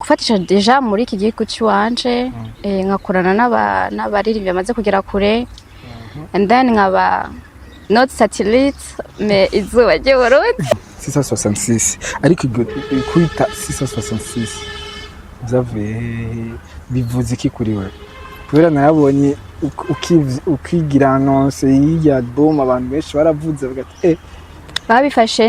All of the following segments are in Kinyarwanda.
gufatisha deja muri iki gihugu cy'iwanje nkakorana n'abaririmbyi bamaze kugera kure and then nkaba not satellite mais izuba ry'Uburundi 666 ariko kwita 666 byavuye bivuze iki kuri we kubera narabonye ukigira annonce y'iyi album abantu benshi baravuze bagati babifashe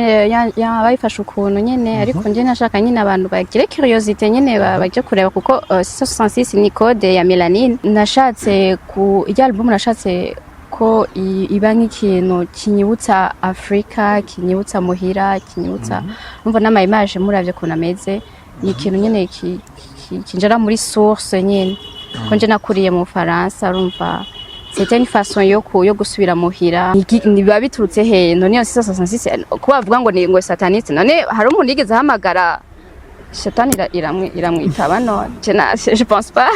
ukuntu nyene ariko nje nashaka nyine abantu bagire curiosité nyene baje kureba kuko 666 ni code ya Melanine nashatse ku iyi album nashatse ko iba nk'ikintu kinyibutsa Afrika kinyibutsa muhira kinyibutsa numva n'ama image muravye kuntu ameze ni ikintu nyene kinjara muri source nyene ko nje nakuriye mu Faransa urumva c'était une façon yo gusubira muhira niba biturutse he none 666 ko bavuga ngo ni ngo sataniste none hari umuntu yigeze hamagara satani iramwitaba no je pense pas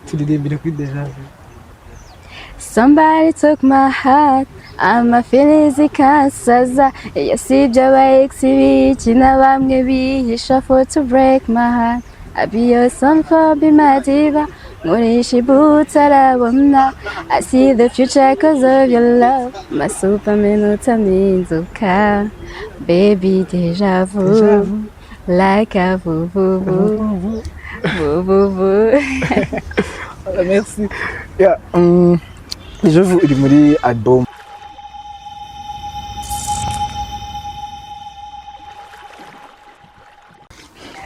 turirimbire kuri deja Somebody took my heart ama feelings ikasaza yasibye aba ex bikina bamwe bihisha for to break my heart I be your son for be my diva Ngorishi boots arabona I see the future cause of your love My superman utaminzuka Baby deja vu Like a vu vu vu Vu vu vu Merci. Yeah, je vous iri muri album.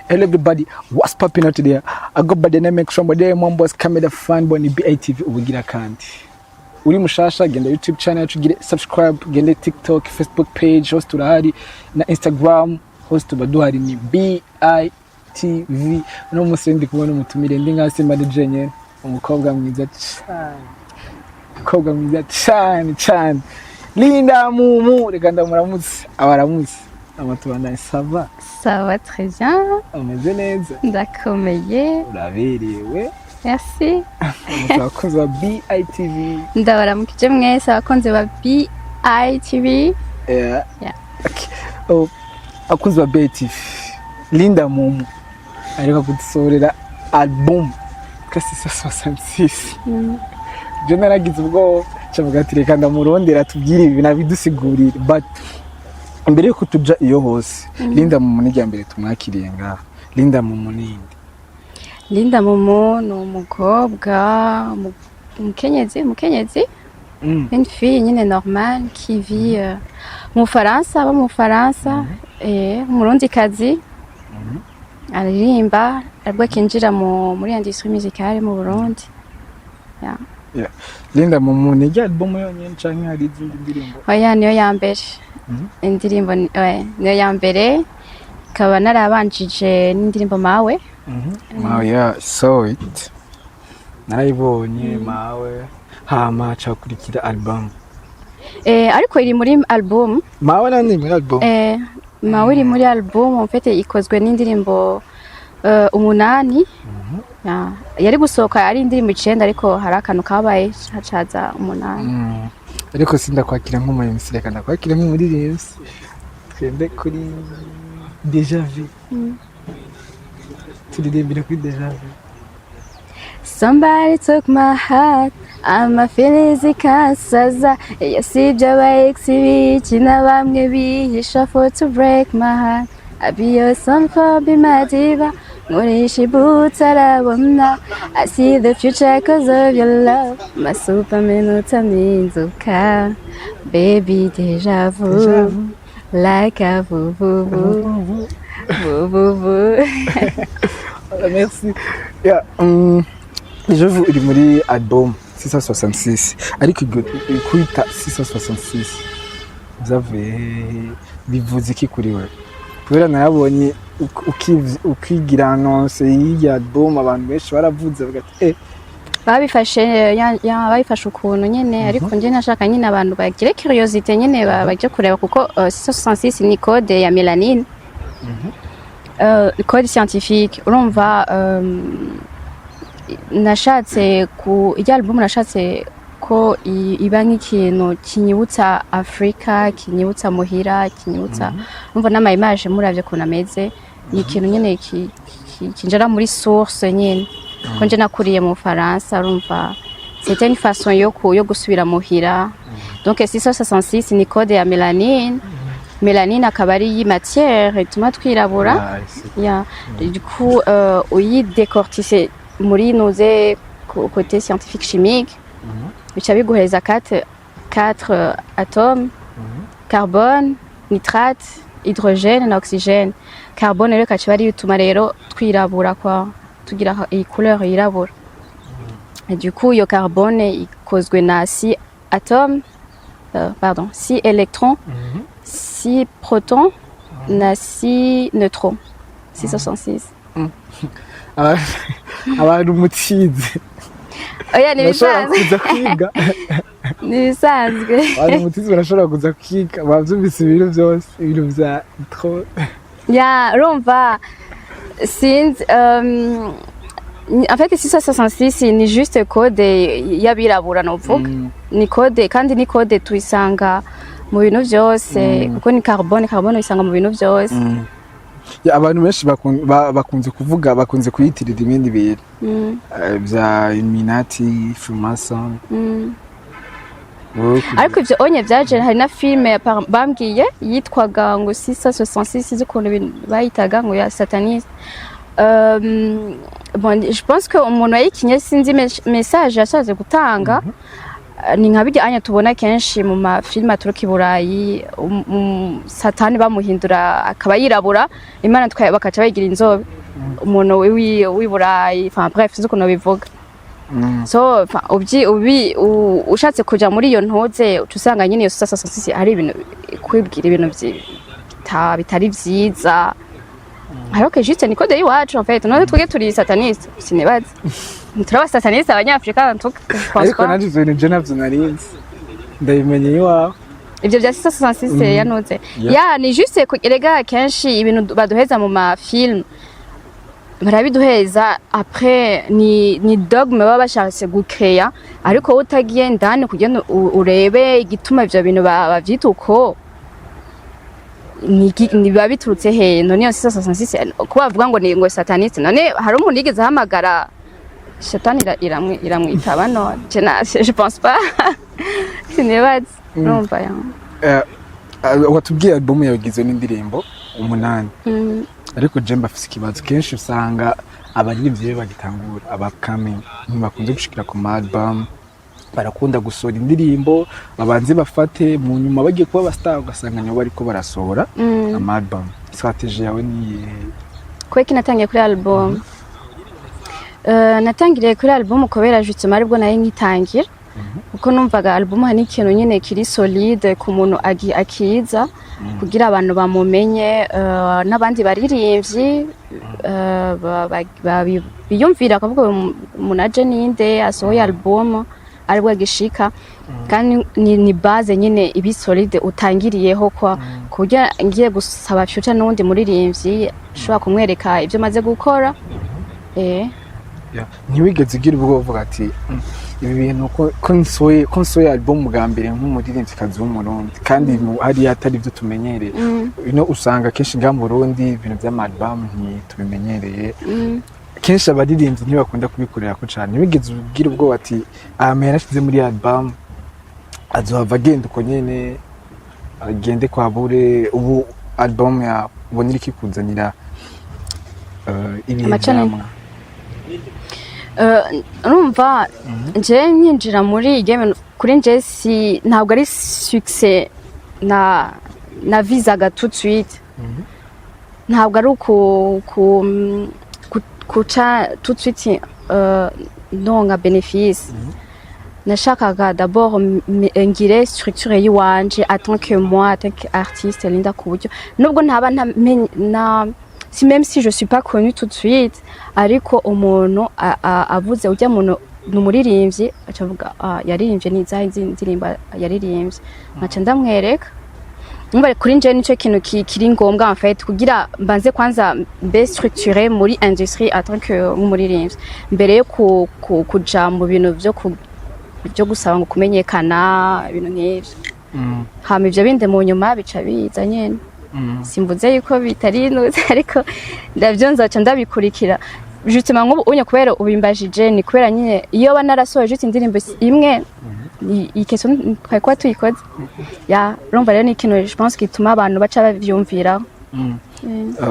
Hello everybody, what's popping out today? I got by the name from there Mombo's Camera Fan Boni BITV ubugira kandi. Uri mushasha genda YouTube channel yacu gire subscribe, genda TikTok, Facebook page, host turahari na Instagram, host tubaduhari ni BITV. No musendi kubona umutumire ndi ngase manager nyene, umukobwa mwiza cyane. Linda Mumu, reka ndamuramutse, abaramutse. Amatubana sava. Ça va très bien. Ameze neza. Ndakomeye. Uraberewe. Merci. Abakunzi ba BITV. Ndabaramukije mwese abakunzi ba BITV. Yeah. Okay. Abakunzi ba BITV. Linda Mumu ariko kudusorera album kasi 66. Je naragize ubwo cyavuga ati reka ndamurondera tubwire ibi nabidusigurire but imbere yo kutuja iyo hose Linda Mumu ni mbere tumwakiriye ngaha Linda Mumu ninde Linda Mumu no umukobwa umukenyezi une fille nyine normale qui vit mu Faransa umurundikazi aririmba aribwo kinjira muri industrie musicale mu Burundi yeah. Linda Mumu ni album yonyine canke hari izindi ndirimbo oya niyo ya mbere indirimbo niyo ya mbere ikaba narabanjije n'indirimbo mawe mawe ya so it narayibonye mawe hama cakurikira album ariko iri muri album mawe nani muri album mawe iri muri album en fait ikozwe n'indirimbo umunani yari gusohoka ari indirimbo 9 ariko hari akantu kabaye hacaza umunani ariko sinda kwakira nk'umuyobozi reka ndakwakira nk'umuririmbyi twende kuri deja vu turirimbire kuri deja vu Somebody took my heart ama feelings ikasaza yasibye aba ex bikina bamwe bihisha for to break my heart I be your son for be my diva Ngorishi boots arabona I see the future cause of your love My superman utaminzuka Baby deja vu Like a vu vu vu Vu vu vu Merci. Yeah, je vous iri muri album 666 ariko kwita 666 byavuye bivuze iki kuri we kubera narabonye ukigira annonce y'iyi album abantu benshi baravuze bagati babifashe ukuntu nyene ariko nje nashaka nyine abantu bagire curiosité nyene baje kureba kuko 666 ni code ya Melanine code scientifique urumva nashatse ku iyi album nashatse ko iba nk'ikintu kinyibutsa Afrika kinyibutsa muhira kinyibutsa numva n'ama image muravye kuntu ameze ni ikintu nyene kinjira muri source nyene ko nje nakuriye mu Faransa urumva c'était une façon yo gusubira muhira donc 666 ni code ya mélanine akaba ari matière ituma twirabura du coup uyi décortiquer muri noze côté scientifique chimique bica biguhereza 4 atomes carbone nitrate hydrogène na oxygène carbone rero kaca bari bituma rero twirabura kwa tugira iyi couleur yirabura et du coup yo carbone ikozwe na 6 atomes 6 électrons 6 protons na 6 neutrons 666 abantu mutize oya ni bisanzwe kuza kwiga ni bisanzwe abantu mutize barashobora kuza kwiga bavyumvise ibintu byose ibintu vya trop ya rumva since en fait 666 ni juste code y'abirabura novuga ni code kandi ni code tuyisanga mu bintu byose kuko ni carbone uyisanga mu bintu byose abantu benshi bakunze kuvuga bakunze kuyitirira ibindi bintu bya Illuminati Freemason ariko ivyo onye vyaje hari na filme bambwiye yitwaga ngo 666 z'ukuntu bayitaga ngo ya sataniste bon je pense que umuntu yayikinye sinzi message yashaje gutanga ni nka bijya anya tubona kenshi mu mafilme aturuka i Burayi satani bamuhindura akaba yirabura imana bakaca bayigira inzobe umuntu w'i Burayi enfin bref z'ukuntu bivuga so ushatse kuja muri iyo ntuze usanga nyine iyo 666 ari ibintu kwibwira ibintu bitari vyiza alors que juste ni code y'iwacu en fait none twege turi sataniste sinibaze turaba sataniste abanyafrika ariko nagize ibintu je navyo narinzi ndabimenye iwawe ivyo vya 666 yanuze ya ni juste erega kenshi ibintu baduheza mu ma film barabiduheza après ni dogme baba bashatse gucreya ariko utagiye ndani kugenda urebe igituma ivyo bintu bavyita uko ni babiturutse he none yo 666 ko bavuga ngo ni ngo sataniste none hari umuntu yigeze hamagara satani iramwitaba none je pense pas sinibaze urumva ya watubwiye album yagize n'indirimbo 8 ariko je mbafise ikibazo kenshi usanga abaririmbyi bagitangura abakame ntibakunze gushikira ku album barakunda gusohora indirimbo babanze bafate mu nyuma bagiye kuba abastar ugasanga nyo bariko barasohora album strategy yawe ni kweki natangiye kuri album natangiriye kuri album kubera justement aribwo nayo ngitangira kuko numvaga album hani ikintu nyine kiri solide ku muntu akiza kugira abantu bamumenye n'abandi baririmbyi biyumvira akavuga umuntu aje ninde asohoye album aribwo gishika kandi ni base nyine ibi solide utangiriyeho kwa kugira ngiye gusaba future n'undi muririmbyi shobora kumwereka ibyo maze gukora ntiwigeze ugira ubwo uvuga ati ibi bintu ko nsoye album bwa mbere nk'umuririmbyi kazi w'umurundi kandi hari atari byo tumenyereye bino usanga kenshi nga mu Burundi ibintu by'amalbum ntitubimenyereye kenshi abaririmbyi ntibakunda kubikorera ko cyane ntiwigeze ugira ubwo ati amera ashize muri album azohava agenda uko nyene agende kwa bure ubu album ya ubonera ikikuzanira ibintu urumva nje nyinjira muri game kuri nje ntabwo ari succès na visaga tout de suite ntabwo ari kuca tout de suite non bénéfice nashakaga d'abord ngire structure yiwanje en tant que moi en tant qu'artiste Linda kuburyo nubwo ntaba si même si je suis pas connue tout de suite ariko umuntu avuze ujya muntu numuririmbyi acavuga yaririmbye nizahe indirimba yaririmbye nkaca ndamwereka numva kuri nje nico kintu kiri ngombwa en fait kugira mbanze kwanza mbe structuré muri industrie en tant que umuririmbyi mbere yo kuja mu bintu byo gusaba ngo kumenyekana ibintu nk'ivyo hama ivyo binde mu nyuma bica biza nyene simbuze yuko bitari inuze ariko ndavyo nzoca ndabikurikira justement nk'ubu unye kubera ubimbajije ni kubera nyine iyo banarasoje indirimbo imwe iyi question twari kwa tuyikoze ya urumva rero ni ikintu je pense gituma abantu baca bavyumvira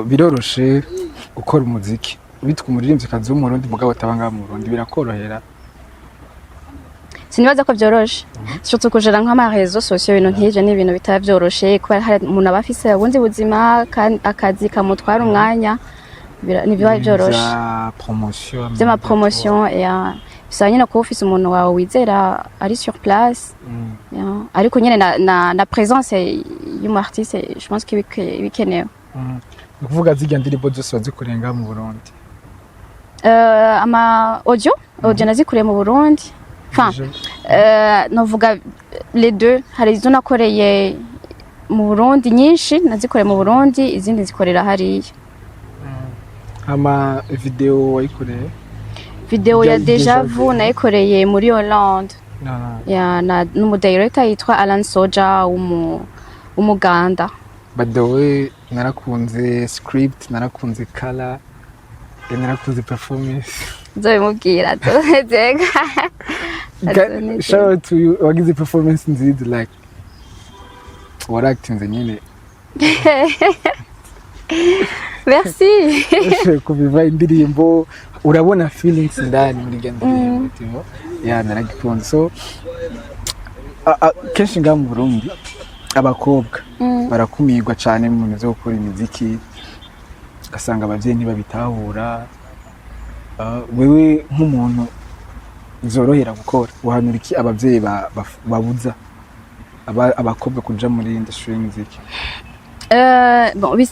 biroroshe gukora umuziki bitwa umuririmvyikazi w'umurundi mugabo atabanga mu Burundi birakorohera sinibaza ko byoroshe surtout kujera nk'ama réseaux sociaux ibintu nk'ivyo ni ibintu bitaba byoroshe kubera hari umuntu abafise ubundi buzima akazi kamutwara umwanya ni biba byoroshe vy'ama promotion bisa nyine kuba ufise umuntu wawe wizera ari sur place ariko nyine na présence y'umu artiste je pense que bikenewe ukuvuga zirya ndirimbo zose wazikurenga mu Burundi ama audio nazikureye mu Burundi enfin novuga les deux hari izo nakoreye mu Burundi nyinshi nazikoreye mu Burundi izindi zikorera hariya ama video wayikoreye video ya Deja Vu nayikoreye muri Hollande ya n'umu director yitwa Alan Soja umuganda by the way narakunze script narakunze color narakunze performance nzobimubwira tuzega shout out to you wagize performance nziza like waractinze nyine merci kubiva indirimbo urabona feelings ndani muri ndirimbo ya naragikunze so kenshi nga mu Burundi abakobwa barakumirwa cyane mu bintu byo gukora imiziki gasanga abavyeyi ntibabitahura wewe nk'umuntu zorohera gukora uhanura iki abavyeyi babuza abakobwa kuja muri industry y'umuziki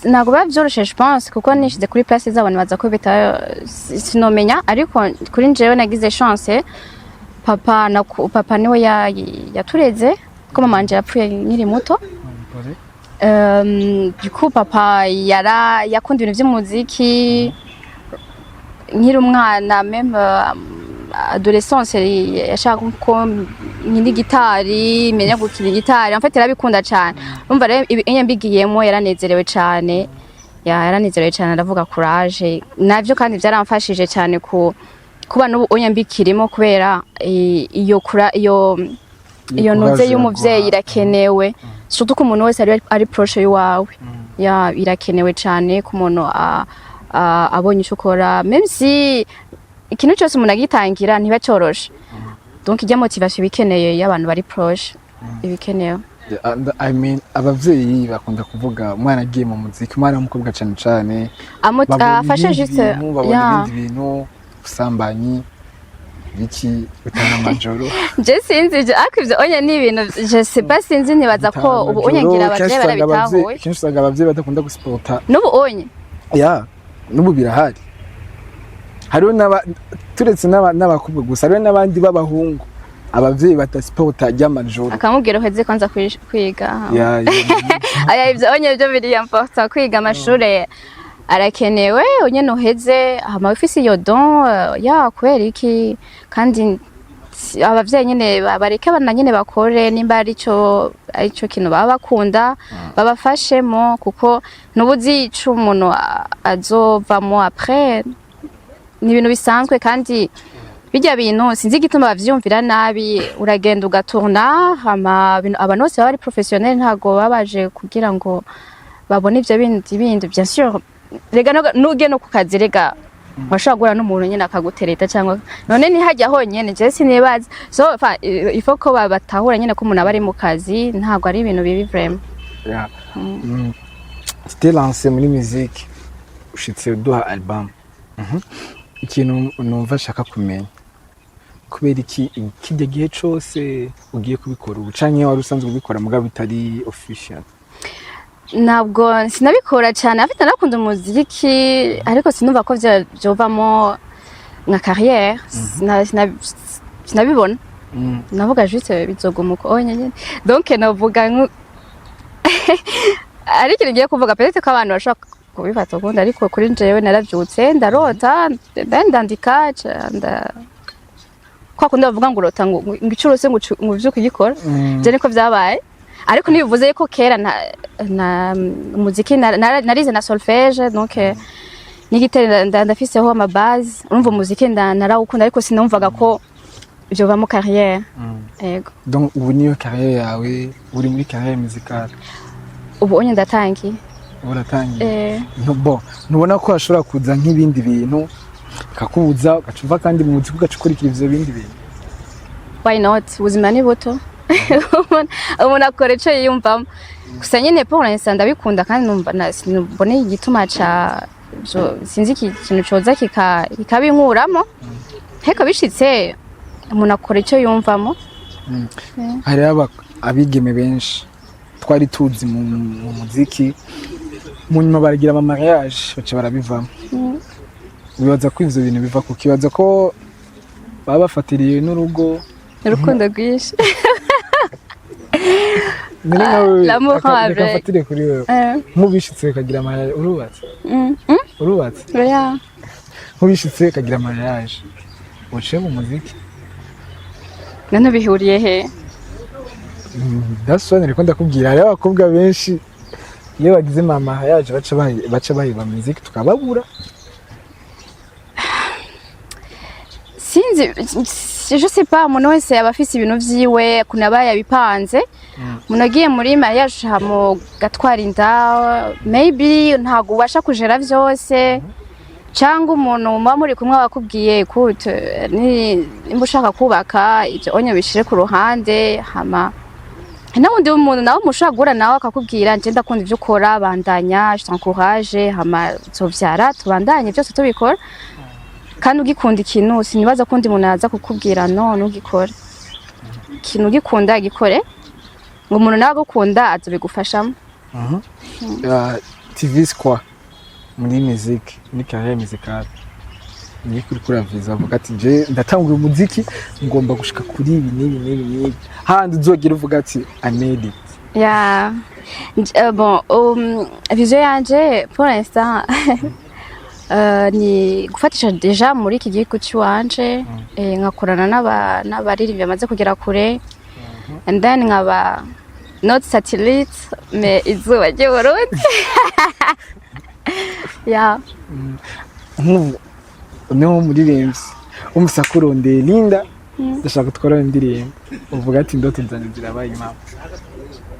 ntabwo biba byoroshe je pense kuko nishize kuri place z'abantu baza ko bita sinomenya ariko kuri njewe nagize chance papa niwe yatureze ko mama wanje yapfuye nkiri muto du coup papa yakunda ibintu by'umuziki nkiri umwana même adolescence yashaka ko nkindi gitari menya gukina gitari en fait yarabikunda cyane umva rero iyo mbigiyemo yaranezerewe cyane ndavuga courage navyo kandi byaramfashije cyane kuba n'ubu onya mbikirimo kubera iyo noze y'umuvyeyi irakenewe surtout ko umuntu wese ari proche y'uwawe irakenewe cyane ku muntu abonye icyo ukora même si ikintu cyose umuntu agitangira ntibacoroshe donc ijya motivation bikeneye y'abantu bari proche ibikenewe I mean abavyeyi bakunda kuvuga umwana agiye mu muziki umwana w'umukobwa cyane afashe juste ibindi bintu usambanyi biki utana amajoro je sinzi ariko ivyo onya ni ibintu je sais pas sinzi nibaza ko ubu onya ngira abavyeyi barabitahuye kenshi usanga abavyeyi badakunda gusporta n'ubu onya n'ubu birahari hariho turetse n'abakobwa gusa hariho n'abandi b'abahungu abavyeyi batasporta ry'amajoro akamubwira uheze kwanza kwiga aya ivyo onye byo biri important kwiga amashure arakenewe onye uheze hama ufise iyo don kubera iki kandi abavyeyi nyene bareke abana nyene bakore nimba arico kintu baba bakunda babafashemo kuko nubuzi ico umuntu azovamo après ni ibintu bisanzwe kandi bijya bintu sinzi gituma bavyumvira nabi uragenda ugaturna hama abantu bose bari professionnel ntago babaje kugira ngo babone ivyo bindi bien sûr rega nuge no kukazi rega washagura n'umuntu nyene akagutereta cyangwa none ni hajya honyene je sinibaza so il faut ko batahura nyene ko umuntu abari mu kazi ntago ari ibintu bibi vraiment c'était lancé muri musique ushitse duha album ikintu numva shaka kumenya kubera iki kijya gihe cyose ugiye kubikora ubu canke wari usanzwe ubikora mugabo bitari official ntabwo sinabikora cyane afite nakunda umuziki ariko sinumva ko byovamo nka carrière sinabibona navuga juste bizogumuka onye donc navuga ari ikintu ngiye kuvuga peut-être ko abantu bashaka kubifata ukundi ariko kuri njewe naravyutse ndarota ndandika kwa kundi bavuga ngo urota ngo icurose ngo vyuko igikora je niko vyabaye ariko ntibivuze ko kera na muziki narize na solfège donc n'igitero ndafiseho ama base urumva muziki narawukunda ariko sinumvaga ko byo va mu carrière yego donc ubu niyo carrière yawe uri muri carrière musicale ubu onye ndatangiye uratangiye bon nubona ko hashobora kuza nk'ibindi bintu kakubuza ugacuva kandi mu muziki ugacukurikira ivyo bindi bintu why not ubuzima ni buto umuntu akora ico yiyumvamo gusa nyene pour l'instant ndabikunda kandi numva simboneye igituma ca sinzi ikintu coza kikabinkuramo heko bishitse umuntu akora ico yumvamo hari abigeme benshi twari tuzi mu muziki mu nyuma baragira ama mariage baca barabivamo wibaza ko ivyo bintu biva ku kibazo ko baba bafatiriye n'urugo urukundo rwinshi l'amour avec kuri wewe nk'ubishitse kagira mariage urubatse oya nk'ubishitse kagira mariage uciye mu muziki none bihuriye he dasone riko ndakubwira hari abakobwa benshi iyo bagize mama yaje baca bahiba muziki tukababura sinzi je sais pas umuntu wese aba afise ibintu vyiwe kunaba yabipanze umuntu agiye muri mariage hamo gatwara inda maybe ntago ubasha kujera vyose cyangwa umuntu muba muri kumwe bakubwiye kute nimba ushaka kubaka ibyo onye bishire ku ruhande hama n'undi umuntu nawe mushaka gura nawe akakubwira nje ndakunda ivyo ukora bandanya je t'encourage hama zovyara tubandanye byose tubikora kandi ugikunda ikintu sinibaza ko undi muntu aza kukubwira no ntugikore ikintu ugikunda gikore ngo umuntu nawe agukunda azobigufashamo TV quoi muri musique muri carrière musicale ni kuri kuraviza avuga ati je ndatangura umuziki ngomba gushika kuri ibi n'ibi handi uzogira uvuga ati I made it bon vision yanje pour l'instant ni gufatisha deja muri iki gihugu cy'uwanje nkakorana n'abaririmbyi bamaze kugera kure and then nkaba not satellite mais izuba ry'Uburundi niho muririmbyi umusakurondeye Linda ndashaka twara indirimbo uvuga ati ndoto zanjye zirabaye impamo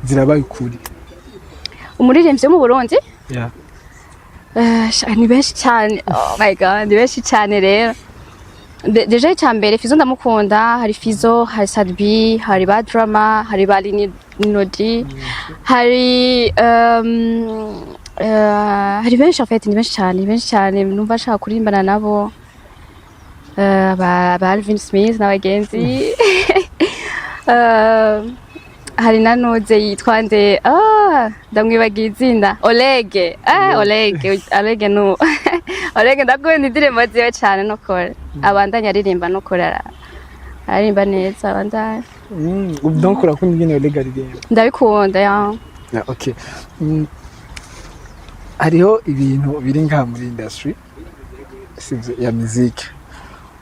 zirabaye ukuri umuririmbyi wo mu Burundi ni benshi cyane oh my god ni benshi cyane rero deja icyambere Fizo ndamukunda hari Fizo hari Sadbi hari ba Drama hari ba Linodi hari hari benshi en fait ni benshi cyane numva ashaka kurimbana nabo ba Alvin Smith n'abagenzi hari nanuze yitwa nde ndamwibagiye izina Olege Olege no Olege ndakunda indirimbo ziwe cyane no kora abandanya aririmba no kora aririmba neza abandanya donc urakunda ingene Olege aririmba ndabikunda okay hariho ibintu biri ngaha muri industry ya music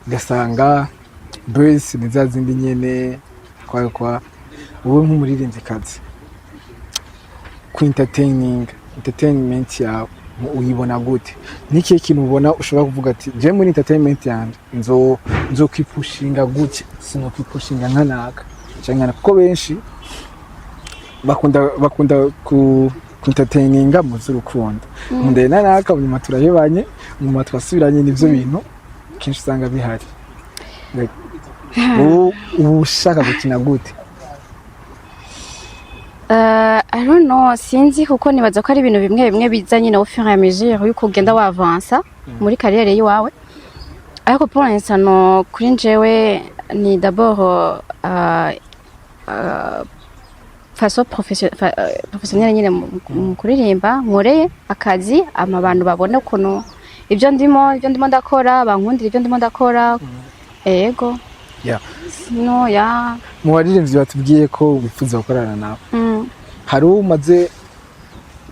ugasanga buzz ni za zindi nyene kwa ubu nk'umuririmbyikazi ku entertainment yawe uyibona gute n'ikihe kintu ubona ushobora kuvuga ati je muri entertainment yanjye nzo kwipushinga gute sino kwipushinga nkanaka cyangwa kuko benshi bakunda ku entertaininga mu z'urukundo ndende nanaka nyuma turahebanye nyuma twasubiranye n'ivyo bintu kenshi usanga bihari ushaka gukina gute I don't know sinzi kuko nibaza ko ari ibintu bimwe biza nyine au fur et à mesure yuko ugenda wavansa muri carrière yiwawe ariko pour l'instant no kuri njewe ni d'abord façon professionnelle nyine mu kuririmba nkoreye akazi abantu babone ukuntu ibyo ndimo ndakora bankundira ibyo ndimo ndakora yego no mu baririmbyi batubwiye ko bifuza gukorana nawe hari umaze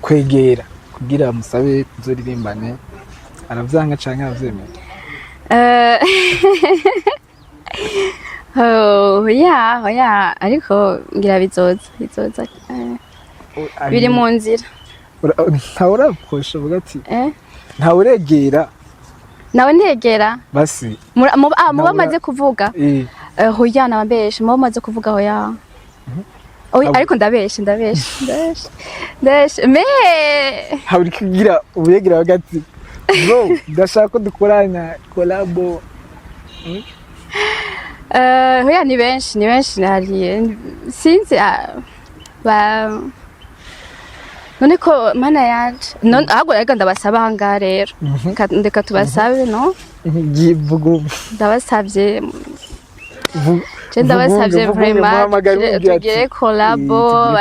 kwegera kugira musabe kuzoririmbane aravyanga canke aravyemera oya ariko ngira bizoza biri mu nzira ntawe uraposha uvuga ati eh ntawe uregera nawe ntegera basi muba maze kuvuga hoya nabambeshe muba maze kuvuga hoya oyi ariko ndabeshe me haburi kugira ubuyegira hagati bro ndashaka ko dukorana collabo hoya ni benshi nariye sinzi ba none ko mana yanje none ahubwo reka ndabasaba hanga rero ndeka tubasabe no vugo ndabasabye ndabasabye vraiment tugire collabo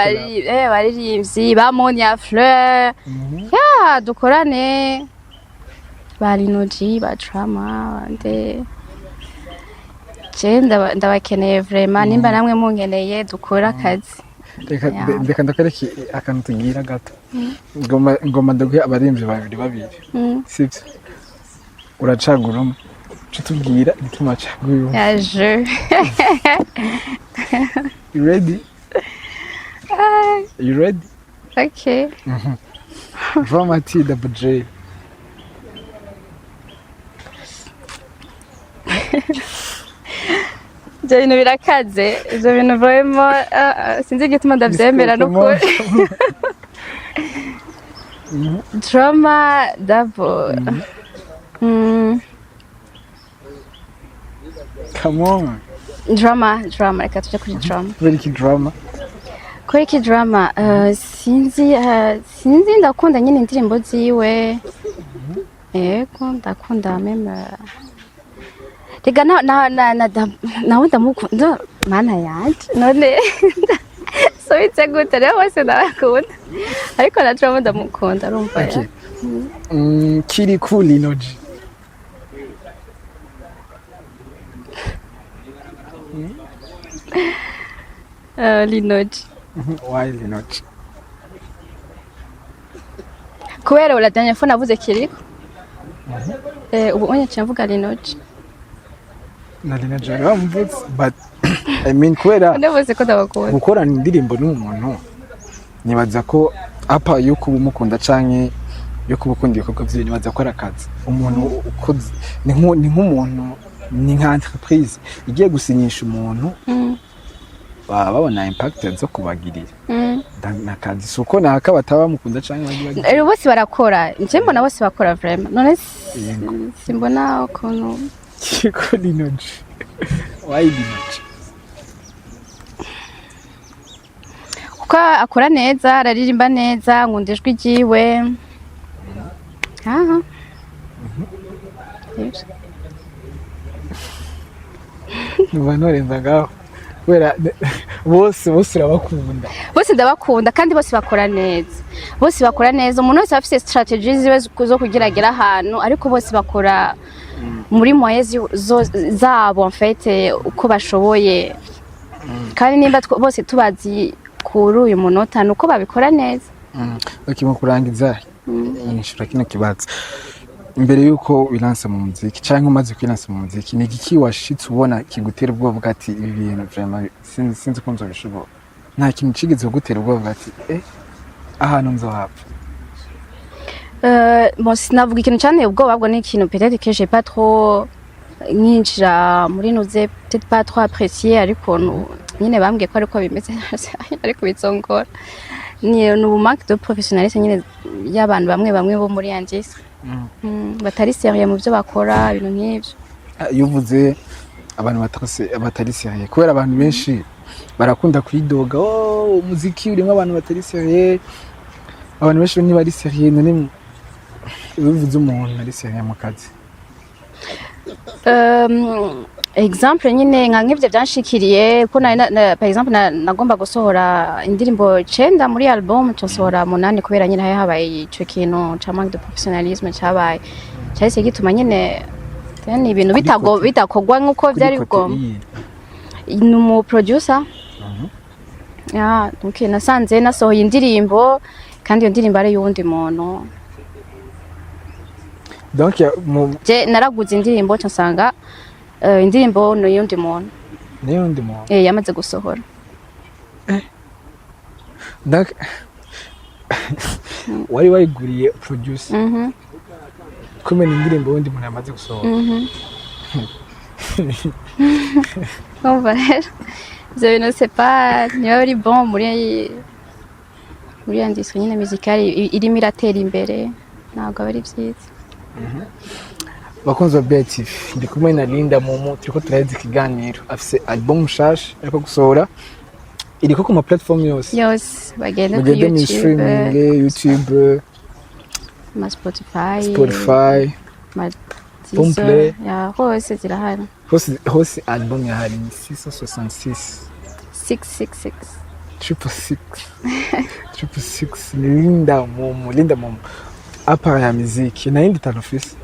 baririmbyi ba Monia Fleur ya dukorane bari noji ba Trama nde ndabakeneye vraiment nimba namwe munkeneye dukora akazi reka ndakareki akantu tugira gato ngoma ndaguhe abarimvye babiri sivyo uracaguramo cyo tubwira nitumacaguye yaje you ready okay Drama T Double J ibyo bintu birakaze ibyo bintu vraiment sinzi igituma ndabyemera n'ukuri Drama Double come on drama reka tujye kuri drama kubera iki drama sinzi ndakunda nyine indirimbo ziwe yego ndakunda meme rega nawe ndamukunda mana yanje none sobitse gute rero bose ndabakunda ariko na drama ndamukunda urumva kiri cool Linoji Linoji why Linoji kubera uradanya fo navuze kiriko ubu onye cyavuga Linoji na Linoji ramvuze but I mean kubera ndavuze ko ndabakunda gukorana indirimbo n'umuntu nibaza ko apa yo kubumukunda canke yo kubukunda ibikorwa bye nibaza ko arakaza umuntu ukoze ni nk'umuntu ni nka entreprise igiye gusinyisha umuntu babona impact zo kubagirira nakazi suko naka bataba mukunda canke bagiye bose barakora nje mbona bose bakora vraiment none simbona ukuntu kiko Linoji why Linoji kuko akora neza araririmba neza nkunda ijwi ryiwe Nubanore ngaho kubera bose urabakunda bose ndabakunda kandi bose bakora neza umuntu wese afite strategies ziwe zo kugiragera ahantu ariko bose bakora muri moyes zabo en fait uko bashoboye kandi nimba bose tubazi kuri uyu munota nuko babikora neza bakimo kurangiza inshura kino kibazo imbere yuko wilansa mu muziki cyangwa umaze kwilansa mu muziki ni igiki washitse ubona kigutera ubwoba bwati ibi bintu vraiment sinzi ko nzobishobora nta kintu cigeze gutera ubwoba bwati ahantu nzohapfa bon sinavuga ikintu cyane ubwoba bwo ni ikintu peut-être que j'ai pas trop nyinjira muri nuze peut-être pas trop apprécié ariko nyine bambwiye ko ariko bimeze ariko bitsongora ni manque de professionnalisme nyine y'abantu bamwe bo muri Angis batari serieux mu byo bakora ibintu nk'ibyo yuvuze abantu batari serieux kubera abantu benshi barakunda kwidoga umuziki urimo abantu batari serieux abantu benshi ni bari serieux none uvuze umuntu ari serieux mu kazi exemple nyine nka nk'ibyo byanshikiriye ko par exemple nagomba gusohora indirimbo 9 muri album cyosohora 8 kubera nyine habaye ico kintu ca manque de professionnalisme cyabaye cyahise gituma nyine ni ibintu bitakogwa nkuko byari bigomba ni umu producer donc nasanze nasohoye indirimbo kandi iyo ndirimbo ari y'uwundi muntu donc je naraguze indirimbo nsanga indirimbo no yundi muntu yamaze gusohora donc wari wayiguriye producer kumena indirimbo wundi muntu yamaze gusohora umva rero ivyo bintu c'est pas niba ari bon muri industrie nyine musicale irimo iratera imbere ntabwo aba ari vyiza. bakunzi ba BTV ndi kumwe na Linda Mumu turiko turaheza ikiganiro afise album nshasha ariko gusohora iriko ku ma platform yose bagenda ku YouTube ma Spotify ma Boomplay hose zirahari hose album yahari 666 666 666 Linda Mumu apa ya muziki na indi tanofisi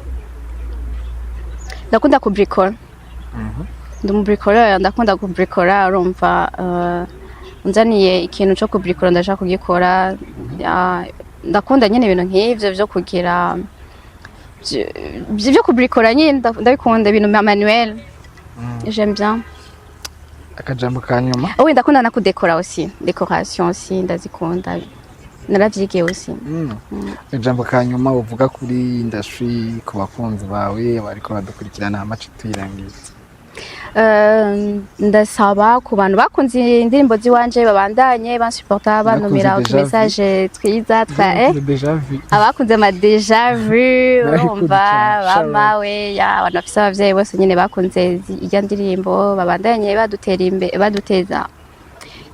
ndakunda kubricora ndumubricora ndakunda kubricora urumva unzaniye ikintu cyo kubricora ndashaka kugikora ndakunda nyine ibintu nk'ivyo byo kugira byo kubricora nyine ndabikunda ibintu manuel j'aime bien akajambo kanyuma ndakunda na kudekora aussi décoration aussi ndazikunda naravyigiye aussi akajambo kanyuma uvuga kuri industry ku bakunzi bawe bariko badukurikirana amace tuyirangiza ndasaba ku bantu bakunze indirimbo ziwanje babandanye bansupporta banomera ku message twiza abakunze ma déjà vu urumva bamawe abantu bafise abavyeyi bose nyine bakunze ijya ndirimbo babandanye baduteza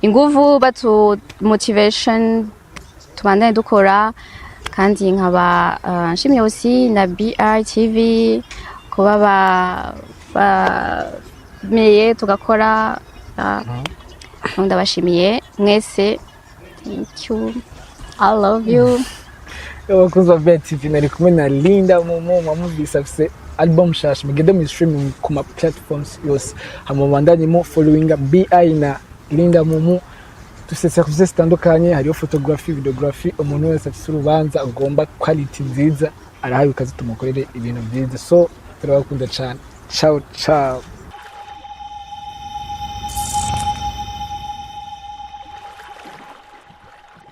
inguvu batu motivation tubandanye dukora kandi nkaba nshimye aussi na BRTV kuba meye tugakora ndabashimiye mwese, thank you, I love you. abakunzi ba BTV nari kumwe na Linda Mumu mwamuvise afise album nshasha mugende mu streaming ku ma platforms yose hamubandanye mo following BI na Linda Mumu tuse services zitandukanye hariyo photography videography umuntu wese afise urubanza agomba quality nziza arahaye ukazi tumukorere ibintu byiza so turabakunda cyane ciao ciao.